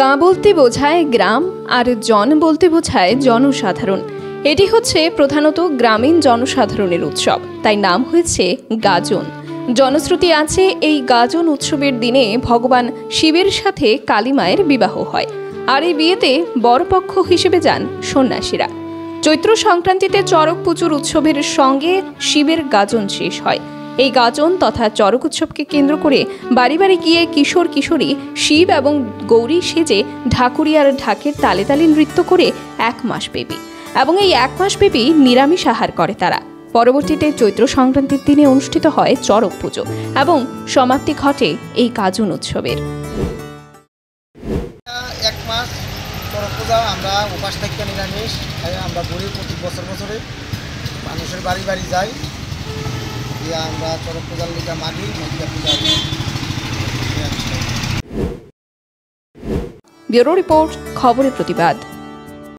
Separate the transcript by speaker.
Speaker 1: গাঁ বলতে বোঝায় গ্রাম আর জন বলতে বোঝায় জনসাধারণ। এটি হচ্ছে প্রধানত গ্রামীণ জনসাধারণের উৎসব, তাই নাম হয়েছে গাজন। জনশ্রুতি আছে এই গাজন উৎসবের দিনে ভগবান শিবের সাথে কালী মায়ের বিবাহ হয়, আর এই বিয়েতে বরপক্ষ হিসেবে যান সন্ন্যাসীরা। চৈত্র সংক্রান্তিতে চড়ক পুজোর উৎসবের সঙ্গে শিবের গাজন শেষ হয়। এই গাজন তথা চড়ক উৎসবকে কেন্দ্র করে বাড়ি বাড়ি গিয়ে কিশোর কিশোরী শিব এবং গৌরী সেজে ঢাকুরিয়ার ঢাকের তালে তালে নৃত্য করে 1 মাস ব্যাপী, এবং এই 1 মাস ব্যাপী নিরামিষ আহার করে তারা। পরবর্তীতে চৈত্র সংক্রান্তির দিনে অনুষ্ঠিত হয় চড়ক পুজো এবং সমাপ্তি ঘটে এই গাজন উৎসবের।
Speaker 2: 1 মাস চড়ক পূজা আমরা উপাস থাকি নিরামিষ আমরা ঘুরি প্রতি বছরে মানুষের বাড়ি বাড়ি যাই, আমরা চড়ক পূজার লিখা মানি পূজা।
Speaker 1: ব্যুরো রিপোর্ট, খবরের প্রতিবাদ।